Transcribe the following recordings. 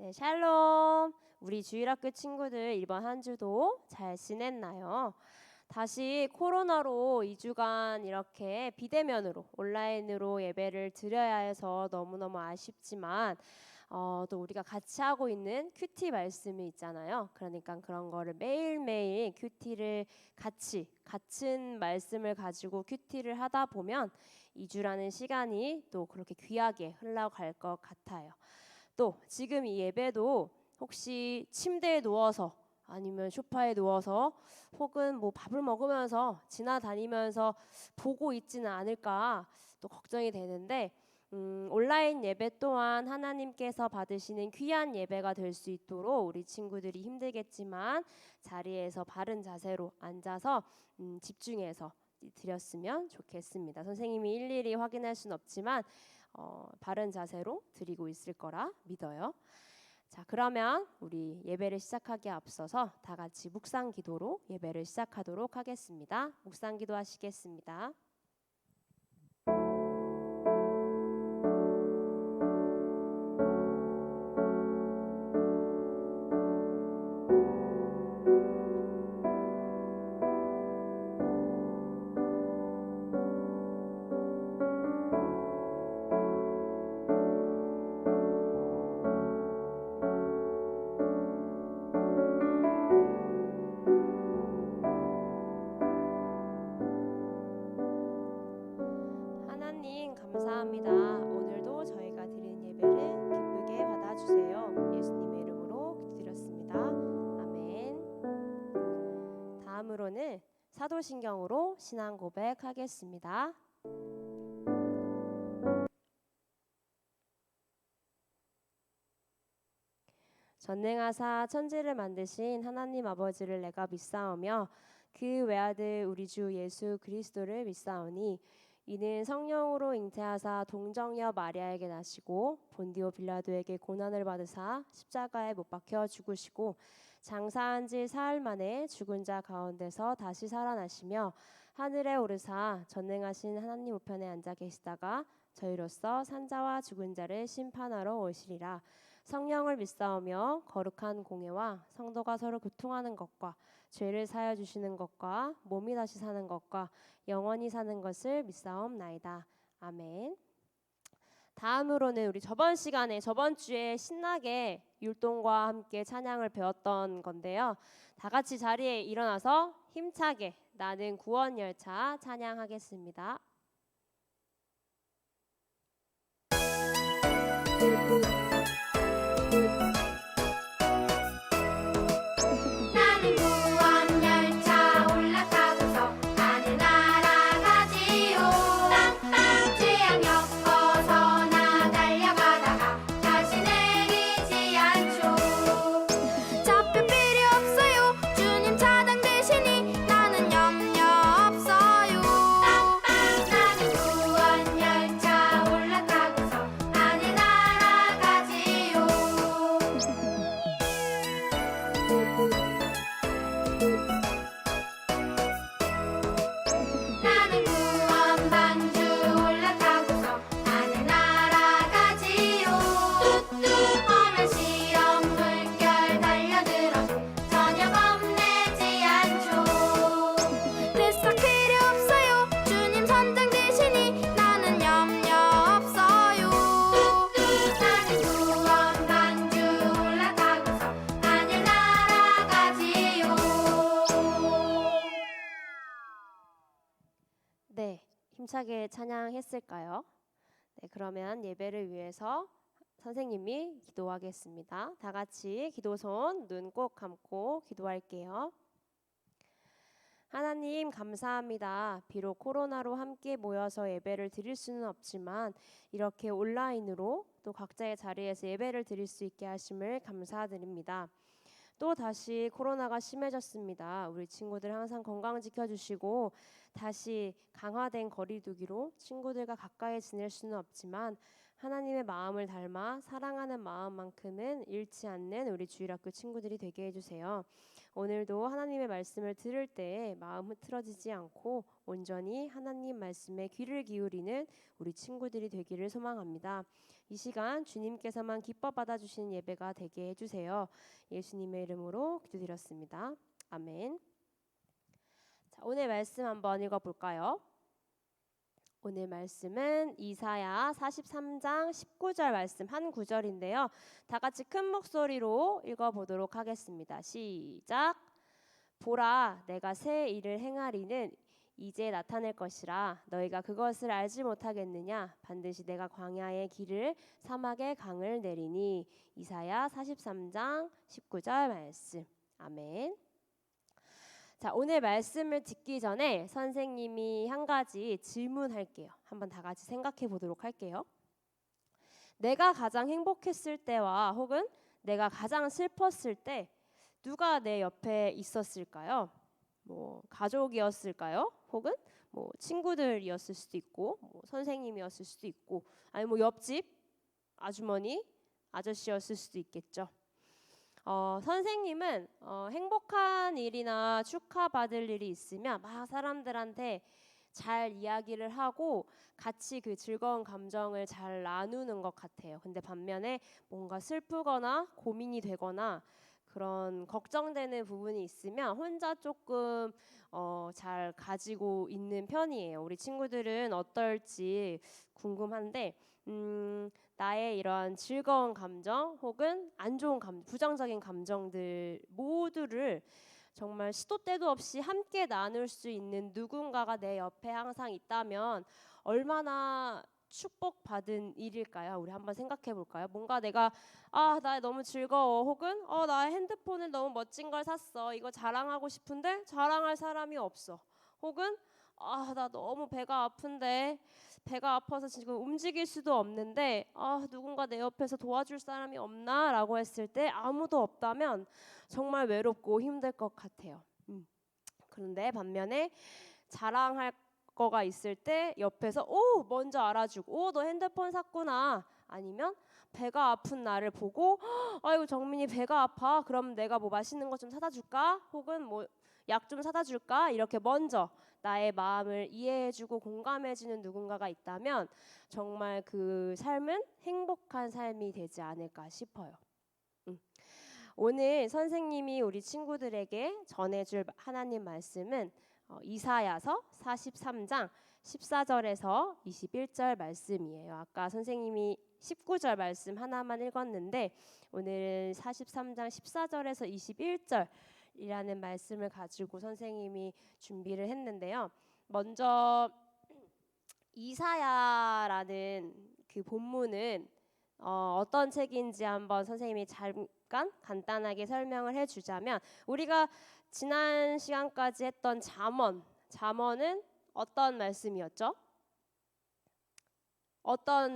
네, 샬롬. 우리 주일학교 친구들 이번 한 주도 잘 지냈나요? 다시 코로나로 2주간 이렇게 비대면으로 온라인으로 예배를 드려야 해서 너무너무 아쉽지만 또 우리가 같이 하고 있는 큐티 말씀이 있잖아요. 그러니까 그런 거를 매일매일 큐티를 같은 말씀을 가지고 큐티를 하다 보면 2주라는 시간이 또 그렇게 귀하게 흘러갈 것 같아요. 또 지금 이 예배도 혹시 침대에 누워서 아니면 소파에 누워서 혹은 뭐 밥을 먹으면서 지나다니면서 보고 있지는 않을까 또 걱정이 되는데 온라인 예배 또한 하나님께서 받으시는 귀한 예배가 될 수 있도록 우리 친구들이 힘들겠지만 자리에서 바른 자세로 앉아서 집중해서 드렸으면 좋겠습니다. 선생님이 일일이 확인할 수는 없지만 바른 자세로 드리고 있을 거라 믿어요. 자, 그러면 우리 예배를 시작하기에 앞서서 다 같이 묵상 기도로 예배를 시작하도록 하겠습니다. 묵상 기도 하시겠습니다. 하나님 감사합니다. 오늘도 저희가 드린 예배를 기쁘게 받아주세요. 예수님의 이름으로 드렸습니다. 아멘. 다음으로는 사도신경으로 신앙 고백하겠습니다. 전능하사 천지를 만드신 하나님 아버지를 내가 믿사오며 그 외아들 우리 주 예수 그리스도를 믿사오니 이는 성령으로 잉태하사 동정녀 마리아에게 나시고 본디오 빌라도에게 고난을 받으사 십자가에 못 박혀 죽으시고 장사한 지 사흘 만에 죽은 자 가운데서 다시 살아나시며 하늘에 오르사 전능하신 하나님 우편에 앉아 계시다가 저희로서 산자와 죽은 자를 심판하러 오시리라. 성령을 믿사오며 거룩한 공예와 성도가 서로 교통하는 것과 죄를 사하여 주시는 것과 몸이 다시 사는 것과 영원히 사는 것을 믿사옵나이다. 아멘. 다음으로는 우리 저번 주에 신나게 율동과 함께 찬양을 배웠던 건데요. 다 같이 자리에 일어나서 힘차게 나는 구원 열차 찬양하겠습니다. 나는 구원 열차 올라타고서 가는 나라 가지요. 태양 엮어서 나 달려가다가 다시 내리지 않죠. 잡힐 필요 없어요. 주님 차량 되시니 나는 염려 없어요. 나는 구원 열차 올라타고서 가는 나라 가지요. 나는 구원 반주 올라타고서 하늘 날아가지요. 험한 시험 물결 달려들어도 전혀 겁내지 않죠. 뱃속 필요 없어요. 주님 선장되시니 나는 염려 없어요. 나는 구원 반주 올라타고서 하늘 날아가지요. 네, 힘차게 찬양했을까요? 네, 그러면 예배를 위해서 선생님이 기도하겠습니다. 다 같이 기도손 눈 꼭 감고 기도할게요. 하나님 감사합니다. 비록 코로나로 함께 모여서 예배를 드릴 수는 없지만 이렇게 온라인으로 또 각자의 자리에서 예배를 드릴 수 있게 하심을 감사드립니다. 또 다시 코로나가 심해졌습니다. 우리 친구들 항상 건강 지켜주시고 다시 강화된 거리두기로 친구들과 가까이 지낼 수는 없지만 하나님의 마음을 닮아 사랑하는 마음만큼은 잃지 않는 우리 주일학교 친구들이 되게 해주세요. 오늘도 하나님의 말씀을 들을 때 마음 흐트러지지 않고 온전히 하나님 말씀에 귀를 기울이는 우리 친구들이 되기를 소망합니다. 이 시간 주님께서만 기뻐 받아주시는 예배가 되게 해주세요. 예수님의 이름으로 기도드렸습니다. 아멘. 자, 오늘 말씀 한번 읽어볼까요? 오늘 말씀은 이사야 43장 19절 말씀 한 구절인데요. 다 같이 큰 목소리로 읽어보도록 하겠습니다. 시작. 보라, 내가 새 일을 행하리는 이제 나타낼 것이라. 너희가 그것을 알지 못하겠느냐? 반드시 내가 광야의 길을 사막의 강을 내리니. 이사야 43장 19절 말씀. 아멘. 자, 오늘 말씀을 듣기 전에 선생님이 한 가지 질문할게요. 한번 다 같이 생각해 보도록 할게요. 내가 가장 행복했을 때와 혹은 내가 가장 슬펐을 때 누가 내 옆에 있었을까요? 뭐 가족이었을까요? 혹은 뭐 친구들이었을 수도 있고, 뭐 선생님이었을 수도 있고, 아니 뭐 옆집 아주머니, 아저씨였을 수도 있겠죠. 선생님은 행복한 일이나 축하받을 일이 있으면 막 사람들한테 잘 이야기를 하고 같이 그 즐거운 감정을 잘 나누는 것 같아요. 근데 반면에 뭔가 슬프거나 고민이 되거나 그런 걱정되는 부분이 있으면 혼자 조금 잘 가지고 있는 편이에요. 우리 친구들은 어떨지 궁금한데 나의 이런 즐거운 감정 혹은 안 좋은 부정적인 감정들 모두를 정말 시도 때도 없이 함께 나눌 수 있는 누군가가 내 옆에 항상 있다면 얼마나 축복받은 일일까요? 우리 한번 생각해 볼까요? 뭔가 내가 나 너무 즐거워 혹은 나의 핸드폰을 너무 멋진 걸 샀어. 이거 자랑하고 싶은데 자랑할 사람이 없어. 혹은 나 너무 배가 아픈데 배가 아파서 지금 움직일 수도 없는데 누군가 내 옆에서 도와줄 사람이 없나? 라고 했을 때 아무도 없다면 정말 외롭고 힘들 것 같아요. 그런데 반면에 자랑할 거가 있을 때 옆에서 먼저 알아주고 너 핸드폰 샀구나. 아니면 배가 아픈 나를 보고 아이고 정민이 배가 아파. 그럼 내가 뭐 맛있는 거 좀 사다 줄까? 혹은 뭐 약 좀 사다 줄까? 이렇게 먼저 나의 마음을 이해해주고 공감해주는 누군가가 있다면 정말 그 삶은 행복한 삶이 되지 않을까 싶어요. 오늘 선생님이 우리 친구들에게 전해줄 하나님 말씀은 이사야서 43장 14절에서 21절 말씀이에요. 아까 선생님이 19절 말씀 하나만 읽었는데 오늘은 43장 14절에서 21절이라는 말씀을 가지고 선생님이 준비를 했는데요. 먼저 이사야라는 그 본문은 어떤 책인지 한번 선생님이 잠깐 간단하게 설명을 해주자면 우리가 지난 시간까지 했던 잠언은 어떤 말씀이었죠?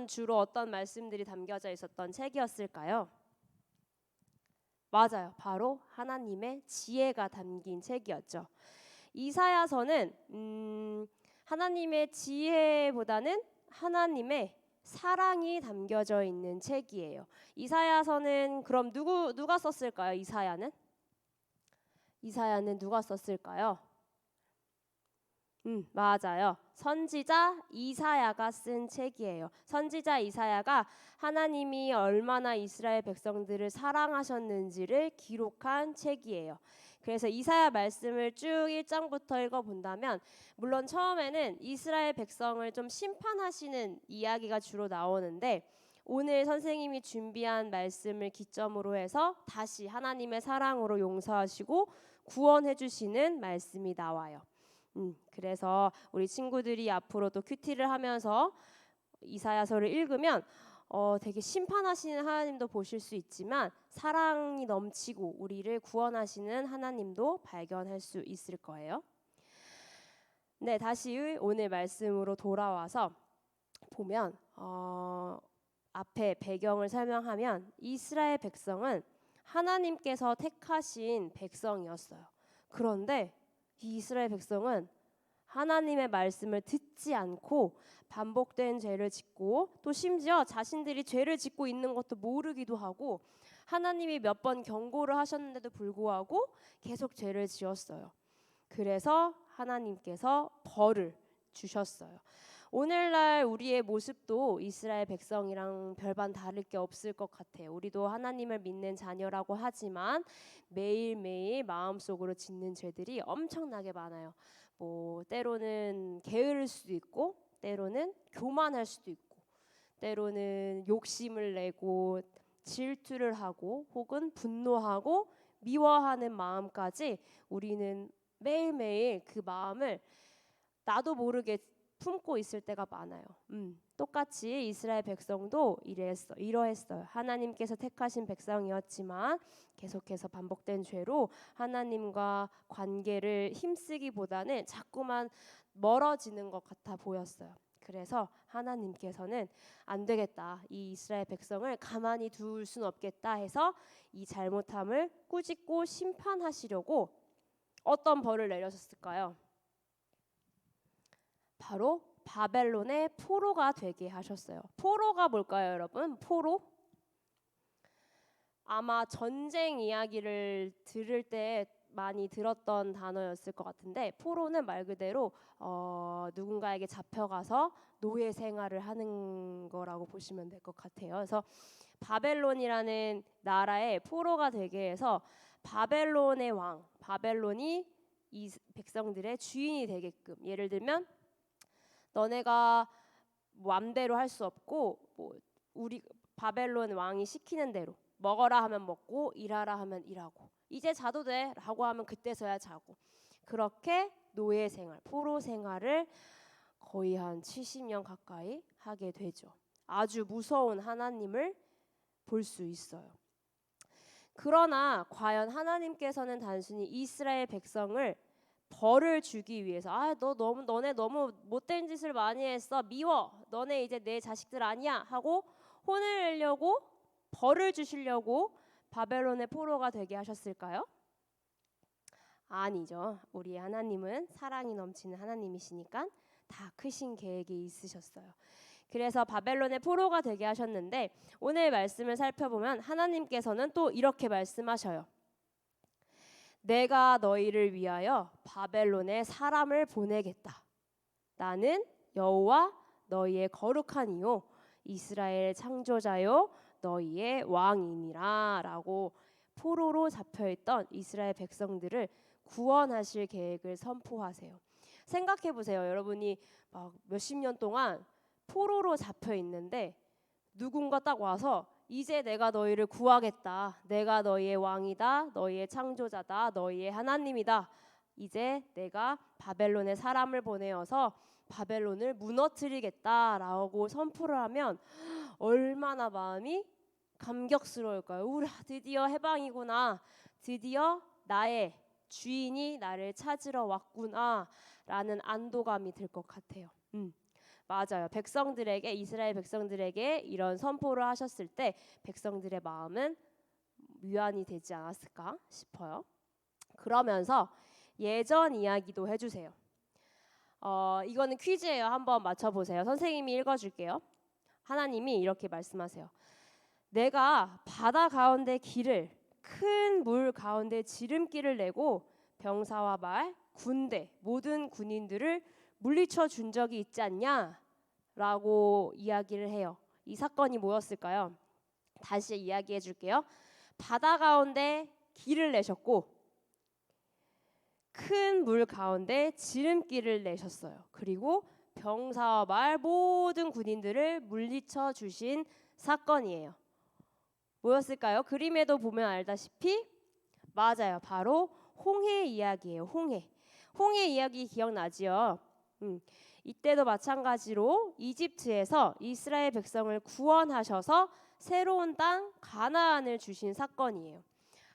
주로 어떤 말씀들이 담겨져 있었던 책이었을까요? 맞아요. 바로 하나님의 지혜가 담긴 책이었죠. 이사야서는 하나님의 지혜보다는 하나님의 사랑이 담겨져 있는 책이에요. 이사야서는 그럼 누가 썼을까요? 이사야는 누가 썼을까요? 맞아요. 선지자 이사야가 쓴 책이에요. 선지자 이사야가 하나님이 얼마나 이스라엘 백성들을 사랑하셨는지를 기록한 책이에요. 그래서 이사야 말씀을 쭉 1장부터 읽어본다면 물론 처음에는 이스라엘 백성을 좀 심판하시는 이야기가 주로 나오는데 오늘 선생님이 준비한 말씀을 기점으로 해서 다시 하나님의 사랑으로 용서하시고 구원해 주시는 말씀이 나와요. 그래서 우리 친구들이 앞으로 또 큐티를 하면서 이사야서를 읽으면 되게 심판하시는 하나님도 보실 수 있지만 사랑이 넘치고 우리를 구원하시는 하나님도 발견할 수 있을 거예요. 네, 다시 오늘 말씀으로 돌아와서 보면 앞에 배경을 설명하면 이스라엘 백성은 하나님께서 택하신 백성이었어요. 그런데 이 이스라엘 백성은 하나님의 말씀을 듣지 않고 반복된 죄를 짓고 또 심지어 자신들이 죄를 짓고 있는 것도 모르기도 하고 하나님이 몇 번 경고를 하셨는데도 불구하고 계속 죄를 지었어요. 그래서 하나님께서 벌을 주셨어요. 오늘날 우리의 모습도 이스라엘 백성이랑 별반 다를 게 없을 것 같아요. 우리도 하나님을 믿는 자녀라고 하지만 매일매일 마음속으로 짓는 죄들이 엄청나게 많아요. 뭐 때로는 게으를 수도 있고, 때로는 교만할 수도 있고, 때로는 욕심을 내고 질투를 하고, 혹은 분노하고 미워하는 마음까지 우리는 매일매일 그 마음을 나도 모르게 품고 있을 때가 많아요. 똑같이 이스라엘 백성도 이러했어요. 하나님께서 택하신 백성이었지만 계속해서 반복된 죄로 하나님과 관계를 힘쓰기보다는 자꾸만 멀어지는 것 같아 보였어요. 그래서 하나님께서는 안 되겠다, 이 이스라엘 백성을 가만히 둘 순 없겠다 해서 이 잘못함을 꾸짖고 심판하시려고 어떤 벌을 내려셨을까요? 바로 바벨론의 포로가 되게 하셨어요. 포로가 뭘까요, 여러분? 포로? 아마 전쟁 이야기를 들을 때 많이 들었던 단어였을 것 같은데, 포로는 말 그대로 누군가에게 잡혀가서 노예 생활을 하는 거라고 보시면 될 것 같아요. 그래서 바벨론이라는 나라의 포로가 되게 해서 바벨론의 왕, 바벨론이 이 백성들의 주인이 되게끔, 예를 들면 너네가 맘대로 할 수 없고, 뭐 우리 바벨론 왕이 시키는 대로 먹어라 하면 먹고 일하라 하면 일하고, 이제 자도 돼 라고 하면 그때서야 자고, 그렇게 노예 생활, 포로 생활을 거의 한 70년 가까이 하게 되죠. 아주 무서운 하나님을 볼 수 있어요. 그러나 과연 하나님께서는 단순히 이스라엘 백성을 벌을 주기 위해서 너네 너무 못된 짓을 많이 했어, 미워, 너네 이제 내 자식들 아니야 하고 혼을 내려고 벌을 주시려고 바벨론의 포로가 되게 하셨을까요? 아니죠. 우리 하나님은 사랑이 넘치는 하나님이시니까 다 크신 계획이 있으셨어요. 그래서 바벨론의 포로가 되게 하셨는데, 오늘 말씀을 살펴보면 하나님께서는 또 이렇게 말씀하셔요. 내가 너희를 위하여 바벨론에 사람을 보내겠다. 나는 여호와 너희의 거룩한 이요 이스라엘 창조자요 너희의 왕이니라 라고 포로로 잡혀있던 이스라엘 백성들을 구원하실 계획을 선포하세요. 생각해 보세요. 여러분이 막 몇십 년 동안 포로로 잡혀 있는데 누군가 딱 와서 이제 내가 너희를 구하겠다. 내가 너희의 왕이다. 너희의 창조자다. 너희의 하나님이다. 이제 내가 바벨론에 사람을 보내어서 바벨론을 무너뜨리겠다라고 선포를 하면 얼마나 마음이 감격스러울까요? 우라, 드디어 해방이구나. 드디어 나의 주인이 나를 찾으러 왔구나 라는 안도감이 들 것 같아요. 맞아요. 백성들에게, 이스라엘 백성들에게 이런 선포를 하셨을 때 백성들의 마음은 위안이 되지 않았을까 싶어요. 그러면서 예전 이야기도 해주세요. 이거는 퀴즈예요. 한번 맞춰보세요. 선생님이 읽어줄게요. 하나님이 이렇게 말씀하세요. 내가 바다 가운데 길을, 큰 물 가운데 지름길을 내고 병사와 말, 군대, 모든 군인들을 물리쳐 준 적이 있지 않냐? 라고 이야기를 해요. 이 사건이 뭐였을까요? 다시 이야기해 줄게요. 바다 가운데 길을 내셨고 큰 물 가운데 지름길을 내셨어요. 그리고 병사와 말, 모든 군인들을 물리쳐 주신 사건이에요. 뭐였을까요? 그림에도 보면 알다시피 맞아요. 바로 홍해 이야기예요. 홍해 이야기 기억나지요? 이때도 마찬가지로 이집트에서 이스라엘 백성을 구원하셔서 새로운 땅 가나안을 주신 사건이에요.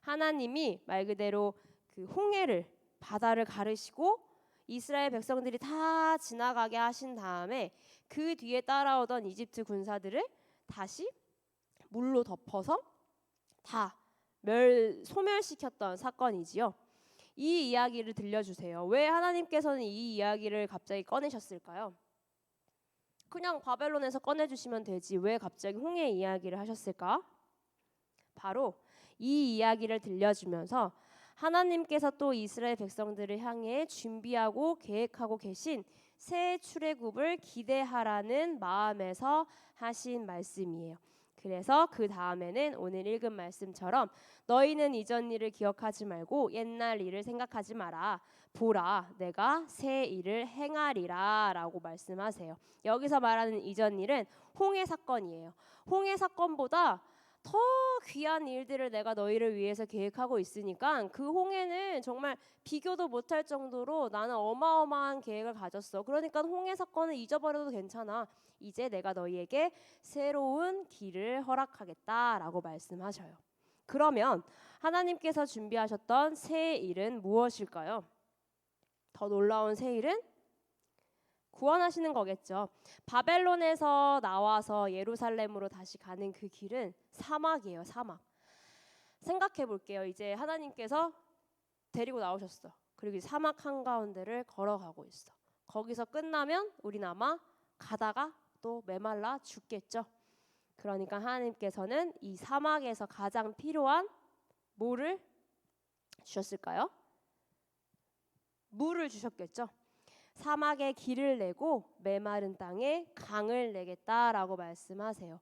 하나님이 말 그대로 그 홍해를, 바다를 가르시고 이스라엘 백성들이 다 지나가게 하신 다음에 그 뒤에 따라오던 이집트 군사들을 다시 물로 덮어서 다 소멸시켰던 사건이지요. 이 이야기를 들려주세요. 왜 하나님께서는 이 이야기를 갑자기 꺼내셨을까요? 그냥 바벨론에서 꺼내주시면 되지 왜 갑자기 홍해 이야기를 하셨을까? 바로 이 이야기를 들려주면서 하나님께서 또 이스라엘 백성들을 향해 준비하고 계획하고 계신 새 출애굽을 기대하라는 마음에서 하신 말씀이에요. 그래서 그 다음에는 오늘 읽은 말씀처럼 너희는 이전 일을 기억하지 말고 옛날 일을 생각하지 마라. 보라, 내가 새 일을 행하리라 라고 말씀하세요. 여기서 말하는 이전 일은 홍해 사건이에요. 홍해 사건보다 더 귀한 일들을 내가 너희를 위해서 계획하고 있으니까 그 홍해는 정말 비교도 못할 정도로 나는 어마어마한 계획을 가졌어. 그러니까 홍해 사건을 잊어버려도 괜찮아. 이제 내가 너희에게 새로운 길을 허락하겠다라고 말씀하셔요. 그러면 하나님께서 준비하셨던 새 일은 무엇일까요? 더 놀라운 새 일은 구원하시는 거겠죠. 바벨론에서 나와서 예루살렘으로 다시 가는 그 길은 사막이에요. 사막. 생각해 볼게요. 이제 하나님께서 데리고 나오셨어. 그리고 이 사막 한가운데를 걸어가고 있어. 거기서 끝나면 우린 아마 가다가 또 메말라 죽겠죠. 그러니까 하나님께서는 이 사막에서 가장 필요한 뭐를 주셨을까요? 물을 주셨겠죠. 사막에 길을 내고 메마른 땅에 강을 내겠다라고 말씀하세요.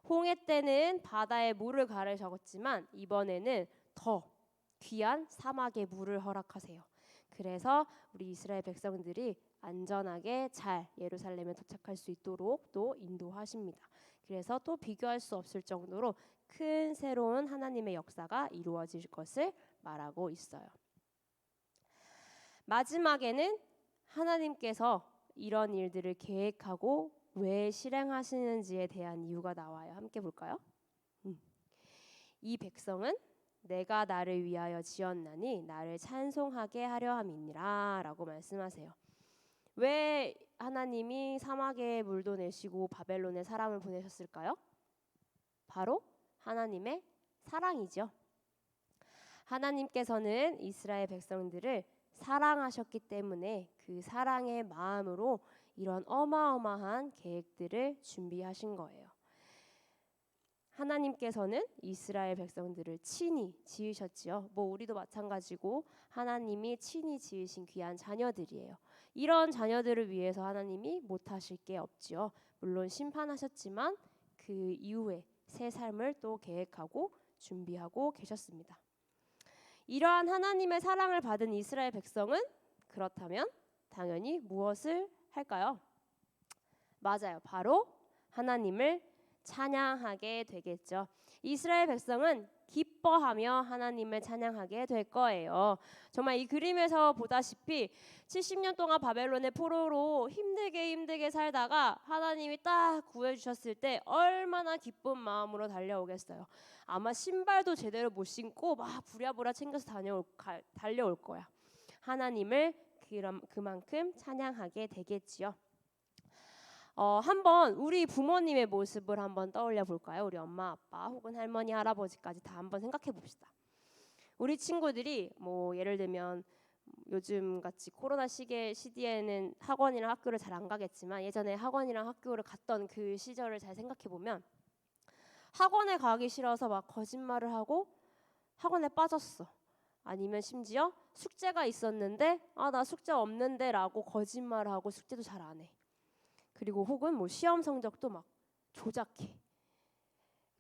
홍해 때는 바다에 물을 가르셨지만 이번에는 더 귀한 사막의 물을 허락하세요. 그래서 우리 이스라엘 백성들이 안전하게 잘 예루살렘에 도착할 수 있도록 또 인도하십니다. 그래서 또 비교할 수 없을 정도로 큰 새로운 하나님의 역사가 이루어질 것을 말하고 있어요. 마지막에는 하나님께서 이런 일들을 계획하고 왜 실행하시는지에 대한 이유가 나와요. 함께 볼까요? 이 백성은 내가 나를 위하여 지었나니 나를 찬송하게 하려 함이니라 라고 말씀하세요. 왜 하나님이 사막에 물도 내시고 바벨론에 사람을 보내셨을까요? 바로 하나님의 사랑이죠. 하나님께서는 이스라엘 백성들을 사랑하셨기 때문에 그 사랑의 마음으로 이런 어마어마한 계획들을 준비하신 거예요. 하나님께서는 이스라엘 백성들을 친히 지으셨지요. 뭐 우리도 마찬가지고 하나님이 친히 지으신 귀한 자녀들이에요. 이런 자녀들을 위해서 하나님이 못하실 게 없지요. 물론 심판하셨지만 그 이후에 새 삶을 또 계획하고 준비하고 계셨습니다. 이러한 하나님의 사랑을 받은 이스라엘 백성은 그렇다면 당연히 무엇을 할까요? 맞아요. 바로 하나님을 찬양하게 되겠죠. 이스라엘 백성은 기뻐하며 하나님을 찬양하게 될 거예요. 정말 이 그림에서 보다시피 70년 동안 바벨론의 포로로 힘들게 살다가 하나님이 딱 구해주셨을 때 얼마나 기쁜 마음으로 달려오겠어요. 아마 신발도 제대로 못 신고 막 부랴부랴 챙겨서 달려올 거야. 하나님을 그만큼 찬양하게 되겠지요. 한번 우리 부모님의 모습을 한번 떠올려 볼까요? 우리 엄마, 아빠 혹은 할머니, 할아버지까지 다 한번 생각해 봅시다. 우리 친구들이 뭐 예를 들면 요즘 같이 코로나 시기에는 학원이랑 학교를 잘 안 가겠지만 예전에 학원이랑 학교를 갔던 그 시절을 잘 생각해 보면 학원에 가기 싫어서 막 거짓말을 하고 학원에 빠졌어. 아니면 심지어 숙제가 있었는데 나 숙제 없는데 라고 거짓말을 하고 숙제도 잘 안 해. 그리고 혹은 뭐 시험 성적도 막 조작해.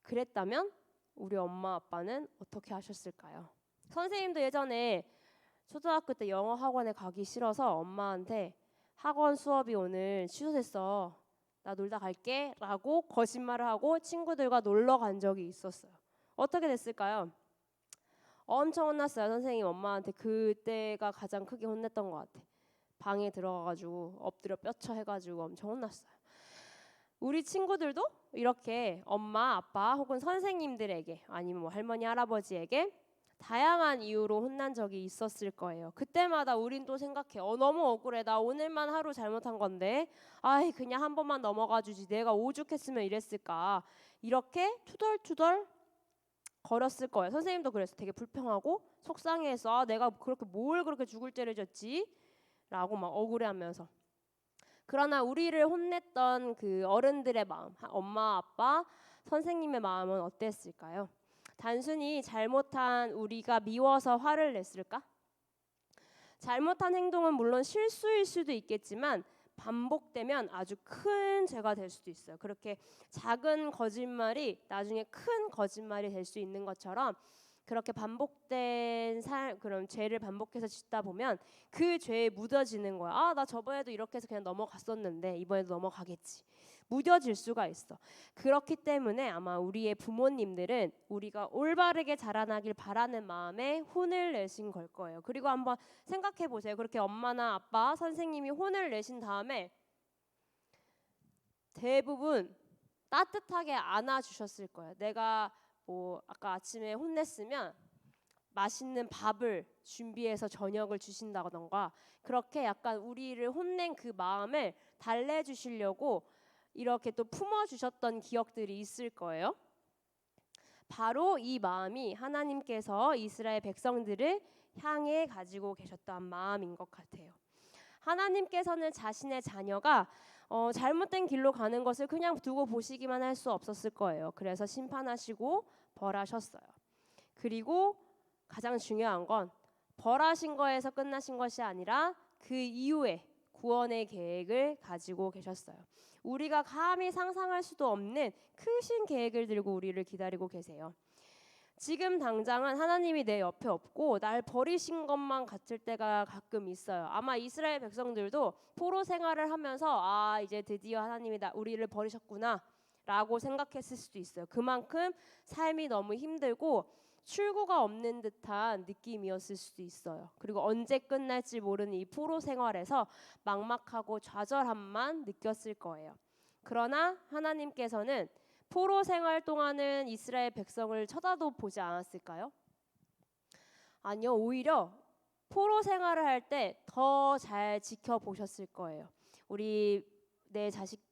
그랬다면 우리 엄마 아빠는 어떻게 하셨을까요? 선생님도 예전에 초등학교 때 영어 학원에 가기 싫어서 엄마한테 학원 수업이 오늘 취소됐어. 나 놀다 갈게 라고 거짓말을 하고 친구들과 놀러 간 적이 있었어요. 어떻게 됐을까요? 엄청 혼났어요. 선생님 엄마한테 그때가 가장 크게 혼냈던 것 같아. 방에 들어가가지고 엎드려 뼈쳐 해가지고 엄청 혼났어요. 우리 친구들도 이렇게 엄마, 아빠 혹은 선생님들에게 아니면 뭐 할머니, 할아버지에게 다양한 이유로 혼난 적이 있었을 거예요. 그때마다 우린 또 생각해. 너무 억울해. 나 오늘만 하루 잘못한 건데. 그냥 한 번만 넘어가 주지. 내가 오죽했으면 이랬을까. 이렇게 투덜투덜 거렸을 거예요. 선생님도 그래서 되게 불평하고 속상해서 내가 뭘 그렇게 죽을 죄를 졌지? 라고 막 억울해하면서. 그러나 우리를 혼냈던 그 어른들의 마음, 엄마, 아빠, 선생님의 마음은 어땠을까요? 단순히 잘못한 우리가 미워서 화를 냈을까? 잘못한 행동은 물론 실수일 수도 있겠지만 반복되면 아주 큰 죄가 될 수도 있어요. 그렇게 작은 거짓말이 나중에 큰 거짓말이 될 수 있는 것처럼 그렇게 반복된 그런 죄를 반복해서 짓다 보면 그 죄에 묻어지는 거야. 아, 나 저번에도 이렇게 해서 그냥 넘어갔었는데 이번에도 넘어가겠지. 무뎌질 수가 있어. 그렇기 때문에 아마 우리의 부모님들은 우리가 올바르게 자라나길 바라는 마음에 혼을 내신 걸 거예요. 그리고 한번 생각해 보세요. 그렇게 엄마나 아빠, 선생님이 혼을 내신 다음에 대부분 따뜻하게 안아주셨을 거예요. 내가 뭐 아까 아침에 혼냈으면 맛있는 밥을 준비해서 저녁을 주신다던가 그렇게 약간 우리를 혼낸 그 마음을 달래주시려고 이렇게 또 품어주셨던 기억들이 있을 거예요. 바로 이 마음이 하나님께서 이스라엘 백성들을 향해 가지고 계셨던 마음인 것 같아요. 하나님께서는 자신의 자녀가 잘못된 길로 가는 것을 그냥 두고 보시기만 할 수 없었을 거예요. 그래서 심판하시고 벌하셨어요. 그리고 가장 중요한 건 벌하신 거에서 끝나신 것이 아니라 그 이후에 구원의 계획을 가지고 계셨어요. 우리가 감히 상상할 수도 없는 크신 계획을 들고 우리를 기다리고 계세요. 지금 당장은 하나님이 내 옆에 없고 날 버리신 것만 같을 때가 가끔 있어요. 아마 이스라엘 백성들도 포로 생활을 하면서 이제 드디어 하나님이 우리를 버리셨구나 라고 생각했을 수도 있어요. 그만큼 삶이 너무 힘들고 출구가 없는 듯한 느낌이었을 수도 있어요. 그리고 언제 끝날지 모르는 이 포로 생활에서 막막하고 좌절함만 느꼈을 거예요. 그러나 하나님께서는 포로 생활 동안은 이스라엘 백성을 쳐다도 보지 않았을까요? 아니요, 오히려 포로 생활을 할 때 더 잘 지켜보셨을 거예요.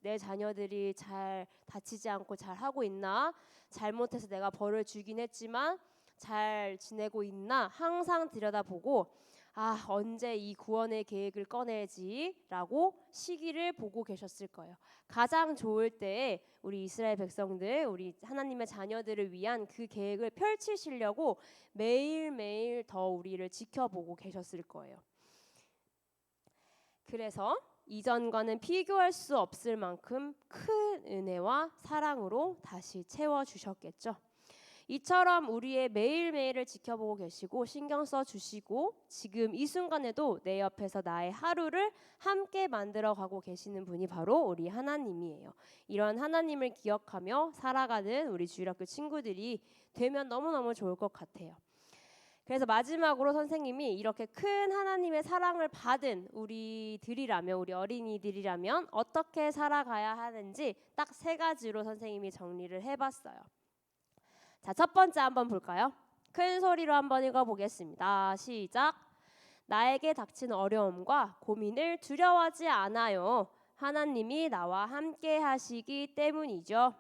내 자녀들이 잘 다치지 않고 잘 하고 있나? 잘못해서 내가 벌을 주긴 했지만 잘 지내고 있나? 항상 들여다보고 언제 이 구원의 계획을 꺼내지라고 시기를 보고 계셨을 거예요. 가장 좋을 때에 우리 이스라엘 백성들, 우리 하나님의 자녀들을 위한 그 계획을 펼치시려고 매일매일 더 우리를 지켜보고 계셨을 거예요. 그래서 이전과는 비교할 수 없을 만큼 큰 은혜와 사랑으로 다시 채워주셨겠죠. 이처럼 우리의 매일매일을 지켜보고 계시고 신경 써주시고 지금 이 순간에도 내 옆에서 나의 하루를 함께 만들어가고 계시는 분이 바로 우리 하나님이에요. 이런 하나님을 기억하며 살아가는 우리 주일학교 친구들이 되면 너무너무 좋을 것 같아요. 그래서 마지막으로 선생님이 이렇게 큰 하나님의 사랑을 받은 우리 어린이들이라면 어떻게 살아가야 하는지 딱 3가지로 선생님이 정리를 해봤어요. 자, 첫 번째 한번 볼까요? 큰 소리로 한번 읽어보겠습니다. 시작. 나에게 닥친 어려움과 고민을 두려워하지 않아요. 하나님이 나와 함께 하시기 때문이죠.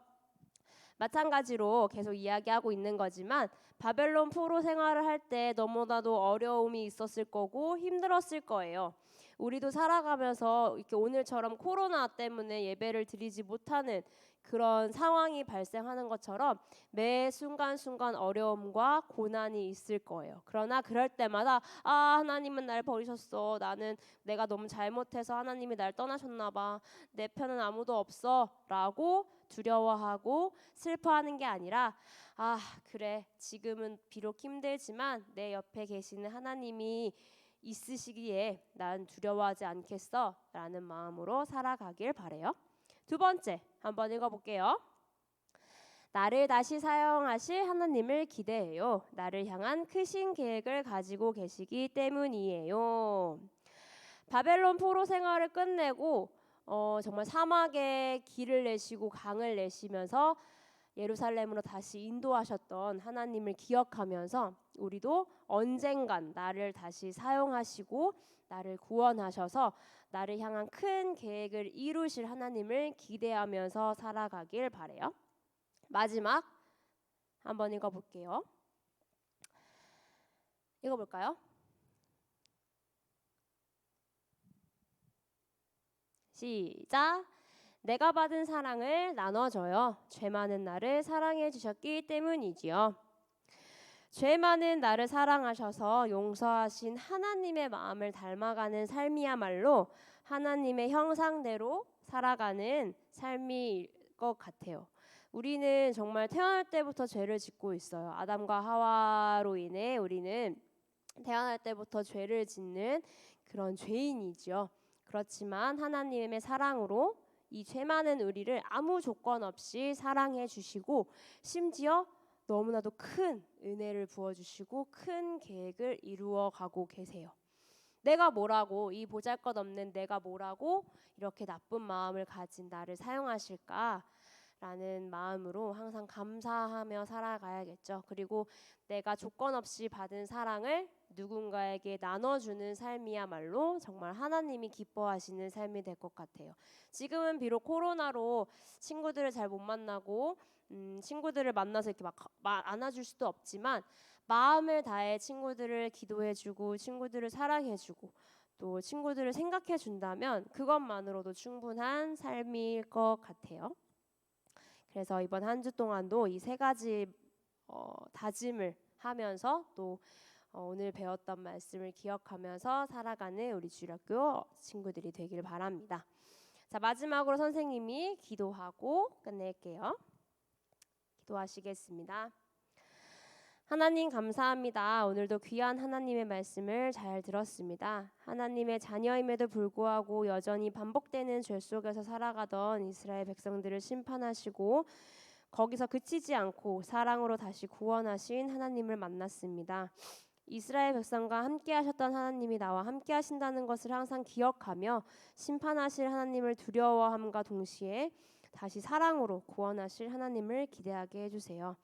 마찬가지로 계속 이야기하고 있는 거지만 바벨론 포로 생활을 할 때 너무나도 어려움이 있었을 거고 힘들었을 거예요. 우리도 살아가면서 이렇게 오늘처럼 코로나 때문에 예배를 드리지 못하는 그런 상황이 발생하는 것처럼 매 순간순간 어려움과 고난이 있을 거예요. 그러나 그럴 때마다 하나님은 날 버리셨어. 내가 너무 잘못해서 하나님이 날 떠나셨나 봐. 내 편은 아무도 없어. 라고 두려워하고 슬퍼하는 게 아니라 그래, 지금은 비록 힘들지만 내 옆에 계시는 하나님이 있으시기에 난 두려워하지 않겠어 라는 마음으로 살아가길 바래요. 두 번째 한번 읽어볼게요. 나를 다시 사용하실 하나님을 기대해요. 나를 향한 크신 계획을 가지고 계시기 때문이에요. 바벨론 포로 생활을 끝내고 정말 사막에 길을 내시고 강을 내시면서 예루살렘으로 다시 인도하셨던 하나님을 기억하면서 우리도 언젠간 나를 다시 사용하시고 나를 구원하셔서 나를 향한 큰 계획을 이루실 하나님을 기대하면서 살아가길 바래요. 마지막 한번 읽어볼게요. 읽어볼까요? 시작. 내가 받은 사랑을 나눠줘요. 죄 많은 나를 사랑해 주셨기 때문이지요. 죄 많은 나를 사랑하셔서 용서하신 하나님의 마음을 닮아가는 삶이야말로 하나님의 형상대로 살아가는 삶일 것 같아요. 우리는 정말 태어날 때부터 죄를 짓고 있어요. 아담과 하와로 인해 우리는 태어날 때부터 죄를 짓는 그런 죄인이죠. 그렇지만 하나님의 사랑으로 이 죄 많은 우리를 아무 조건 없이 사랑해 주시고 심지어 너무나도 큰 은혜를 부어주시고 큰 계획을 이루어 가고 계세요. 내가 뭐라고, 이 보잘것없는 내가 뭐라고 이렇게 나쁜 마음을 가진 나를 사용하실까? 라는 마음으로 항상 감사하며 살아가야겠죠. 그리고 내가 조건 없이 받은 사랑을 누군가에게 나눠주는 삶이야말로 정말 하나님이 기뻐하시는 삶이 될 것 같아요. 지금은 비록 코로나로 친구들을 잘 못 만나고 친구들을 만나서 이렇게 막 안아줄 수도 없지만 마음을 다해 친구들을 기도해주고 친구들을 사랑해주고 또 친구들을 생각해준다면 그것만으로도 충분한 삶일 것 같아요. 그래서 이번 한 주 동안도 이 세 가지 다짐을 하면서 또 오늘 배웠던 말씀을 기억하면서 살아가는 우리 주일학교 친구들이 되길 바랍니다. 자, 마지막으로 선생님이 기도하고 끝낼게요. 기도하시겠습니다. 하나님 감사합니다. 오늘도 귀한 하나님의 말씀을 잘 들었습니다. 하나님의 자녀임에도 불구하고 여전히 반복되는 죄 속에서 살아가던 이스라엘 백성들을 심판하시고 거기서 그치지 않고 사랑으로 다시 구원하신 하나님을 만났습니다. 이스라엘 백성과 함께 하셨던 하나님이 나와 함께 하신다는 것을 항상 기억하며 심판하실 하나님을 두려워함과 동시에 다시 사랑으로 구원하실 하나님을 기대하게 해주세요.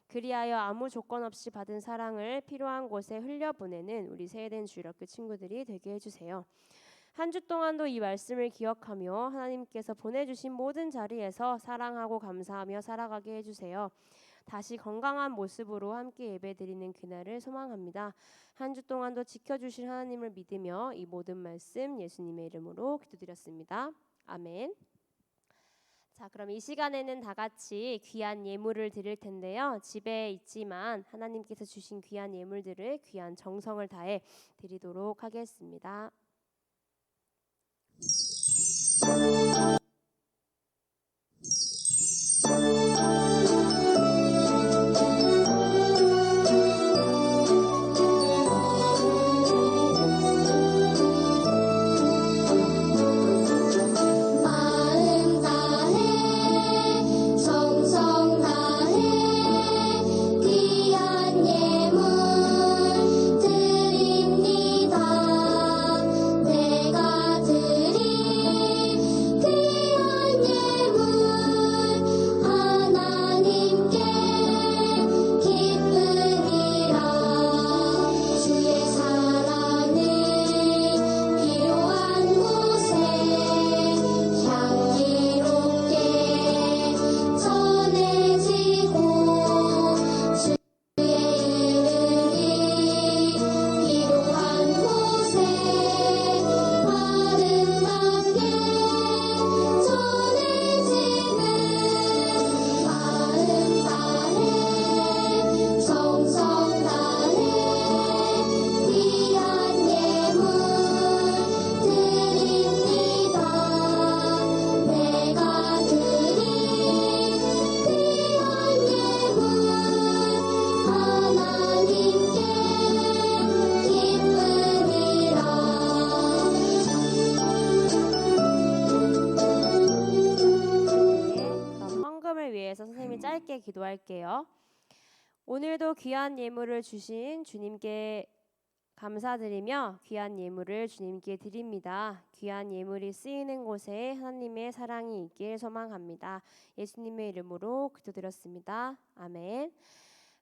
그리하여 아무 조건 없이 받은 사랑을 필요한 곳에 흘려보내는 우리 세해된 주일학교 친구들이 되게 해주세요. 한 주 동안도 이 말씀을 기억하며 하나님께서 보내주신 모든 자리에서 사랑하고 감사하며 살아가게 해주세요. 다시 건강한 모습으로 함께 예배드리는 그날을 소망합니다. 한 주 동안도 지켜주실 하나님을 믿으며 이 모든 말씀 예수님의 이름으로 기도드렸습니다. 아멘. 자, 그럼 이 시간에는 다 같이 귀한 예물을 드릴 텐데요. 집에 있지만 하나님께서 주신 귀한 예물들을 귀한 정성을 다해 드리도록 하겠습니다. 마음 다해 정성 다해 귀한 예물 드립니다. 내가 드린 귀한 예물 하나님께 기쁘니라. 주의 사랑을 필요한 곳에 향기롭게 전해지고 주의 이름이 필요한 곳에 아름답게 전해지는 마음 다해 정성 다해 귀한 예물 드립니다. 내가 드린 귀한 예물 하나님께 기쁘니라. 네, 그럼 헌금을 위해서 선생님이 짧게 기도할게요. 오늘도 귀한 예물을 주신 주님께 감사드리며 귀한 예물을 주님께 드립니다. 귀한 예물이 쓰이는 곳에 하나님의 사랑이 있길 소망합니다. 예수님의 이름으로 기도드렸습니다. 아멘.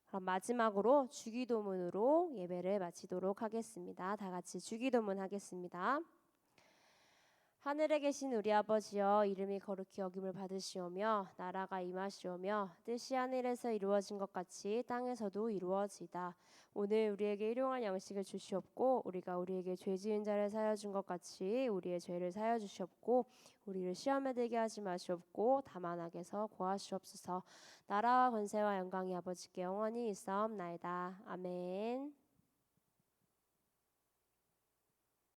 그럼 마지막으로 주기도문으로 예배를 마치도록 하겠습니다. 다 같이 주기도문 하겠습니다. 하늘에 계신 우리 아버지여 이름이 거룩히 여김을 받으시오며 나라가 임하시오며 뜻이 하늘에서 이루어진 것 같이 땅에서도 이루어지이다. 오늘 우리에게 일용할 양식을 주시옵고 우리가 우리에게 죄 지은 자를 사하여 준 것 같이 우리의 죄를 사하여 주시옵고 우리를 시험에 들게 하지 마시옵고 다만 악에서 구하시옵소서. 나라와 권세와 영광이 아버지께 영원히 있사옵나이다. 아멘.